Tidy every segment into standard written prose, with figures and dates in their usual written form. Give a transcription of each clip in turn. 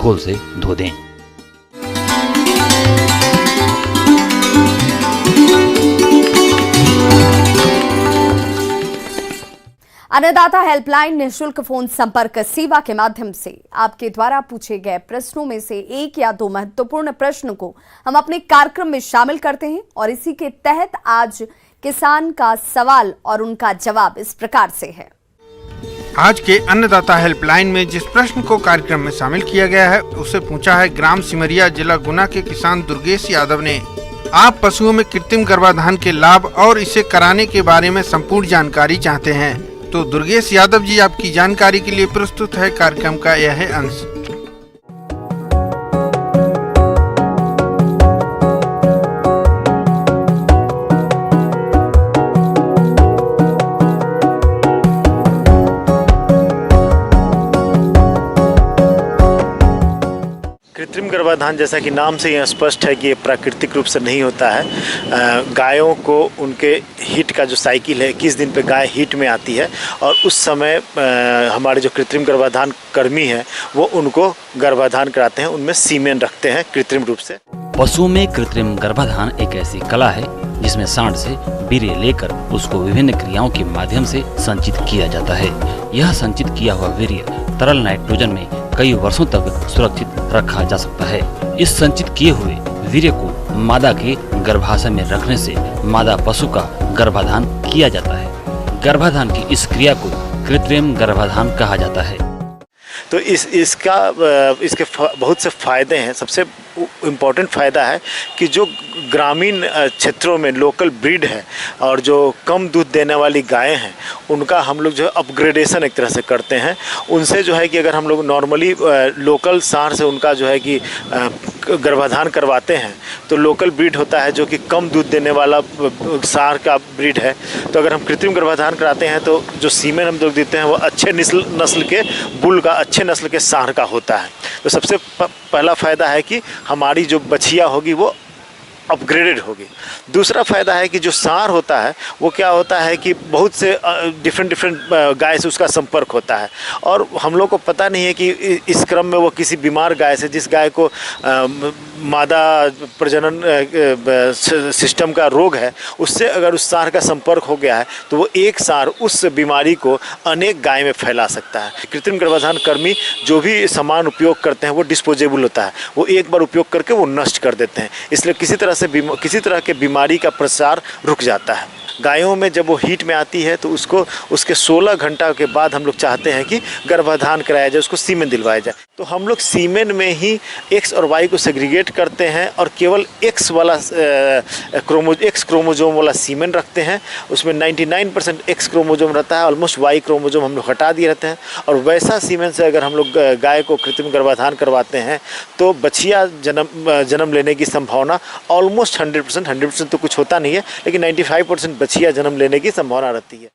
Alcohol से धो दें। अन्नदाता हेल्पलाइन निःशुल्क फोन संपर्क सेवा के माध्यम से आपके द्वारा पूछे गए प्रश्नों में से एक या दो महत्वपूर्ण प्रश्न को हम अपने कार्यक्रम में शामिल करते हैं और इसी के तहत आज किसान का सवाल और उनका जवाब इस प्रकार से है। आज के अन्नदाता हेल्पलाइन में जिस प्रश्न को कार्यक्रम में शामिल किया गया है उसे पूछा है ग्राम सिमरिया, जिला गुना के किसान दुर्गेश यादव ने। आप पशुओं में कृत्रिम गर्भाधान के लाभ और इसे कराने के बारे में संपूर्ण जानकारी चाहते हैं तो दुर्गेश यादव जी आपकी जानकारी के लिए प्रस्तुत है कार्यक्रम का यह अंश। कृत्रिम गर्भाधान जैसा कि नाम से यह स्पष्ट है कि ये प्राकृतिक रूप से नहीं होता है। गायों को उनके हीट का जो साइकिल है, 21 दिन पे गाय हीट में आती है और उस समय हमारे जो कृत्रिम गर्भाधान कर्मी हैं वो उनको गर्भाधान कराते हैं, उनमें सीमेन रखते हैं कृत्रिम रूप से। पशुओं में कृत्रिम गर्भाधान एक ऐसी कला है जिसमें सांड से वीर्य लेकर उसको विभिन्न क्रियाओं के माध्यम से संचित किया जाता है। यह संचित किया हुआ वीर्य तरल नाइट्रोजन में कई वर्षों तक सुरक्षित रखा जा सकता है। इस संचित किए हुए वीर्य को मादा के गर्भाशय में रखने से मादा पशु का गर्भाधान किया जाता है। गर्भाधान की इस क्रिया को कृत्रिम गर्भाधान कहा जाता है। तो इसके बहुत से फायदे हैं। सबसे इम्पोर्टेंट फ़ायदा है कि जो ग्रामीण क्षेत्रों में लोकल ब्रीड है और जो कम दूध देने वाली गायें हैं उनका हम लोग जो है अपग्रेडेशन एक तरह से करते हैं। उनसे जो है कि अगर हम लोग नॉर्मली लोकल सांड से उनका जो है कि गर्भाधान करवाते हैं तो लोकल ब्रीड होता है जो कि कम दूध देने वाला सांड का ब्रीड है। तो अगर हम कृत्रिम गर्भाधान कराते हैं तो जो सीमेन हम लोग देते हैं वो अच्छे नस्ल के बुल का, अच्छे नस्ल के सांड का होता है। तो सबसे पहला फ़ायदा है कि हमारी जो बछिया होगी वो अपग्रेडेड होगी। दूसरा फ़ायदा है कि जो सांड होता है वो क्या होता है कि बहुत से डिफरेंट गाय से उसका संपर्क होता है और हम लोग को पता नहीं है कि इस क्रम में वो किसी बीमार गाय से, जिस गाय को मादा प्रजनन सिस्टम का रोग है, उससे अगर उस सांड का संपर्क हो गया है तो वो एक सांड उस बीमारी को अनेक गाय में फैला सकता है। कृत्रिम गर्भाधान कर्मी जो भी सामान उपयोग करते हैं वो डिस्पोजेबल होता है, वो एक बार उपयोग करके वो नष्ट कर देते हैं, इसलिए किसी तरह के बीमारी का प्रसार रुक जाता है। गायों में जब वो हीट में आती है तो उसके 16 घंटा के बाद हम लोग चाहते हैं कि गर्भाधान कराया जाए, उसको सीमेन दिलवाया जाए। तो हम लोग सीमेन में ही एक्स और वाई को सेग्रीगेट करते हैं और केवल एक्स क्रोमोजोम वाला सीमेन रखते हैं। उसमें 99% एक्स क्रोमोजोम रहता है, ऑलमोस्ट वाई क्रोमोजोम हम लोग हटा दिए रहते हैं। और वैसा सीमेन से अगर हम लोग गाय को कृत्रिम गर्भाधान करवाते हैं तो बछिया जन्म लेने की संभावना ऑलमोस्ट 100% तो कुछ होता नहीं है, लेकिन 95% बछिया जन्म लेने की संभावना रहती है।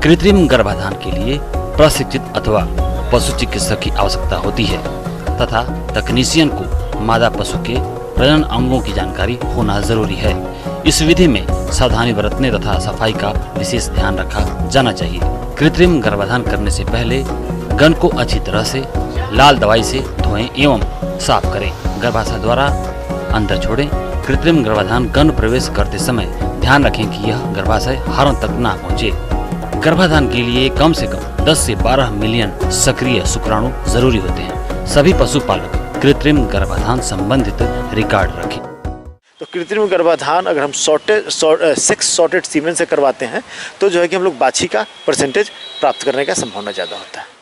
कृत्रिम गर्भाधान के लिए प्रशिक्षित अथवा पशु चिकित्सक की आवश्यकता होती है तथा तकनीशियन को मादा पशु के प्रजनन अंगों की जानकारी होना जरूरी है। इस विधि में सावधानी बरतने तथा सफाई का विशेष ध्यान रखा जाना चाहिए। कृत्रिम गर्भाधान करने से पहले गन को अच्छी तरह से लाल दवाई से धोएं एवं साफ करें। गर्भाशय द्वारा अंदर छोड़ें। कृत्रिम गर्भाधान गन प्रवेश करते समय ध्यान रखें कि यह गर्भाशय हारों तक ना पहुँचे। गर्भाधान के लिए कम से कम 10 से 12 मिलियन सक्रिय शुक्राणु जरूरी होते हैं। सभी पशुपालक कृत्रिम गर्भाधान संबंधित रिकॉर्ड रखें। तो कृत्रिम गर्भाधान अगर हम सेक्स सॉर्टेड सीमेन से करवाते हैं तो जो है कि हम लोग बाछी का परसेंटेज प्राप्त करने का संभावना ज़्यादा होता है।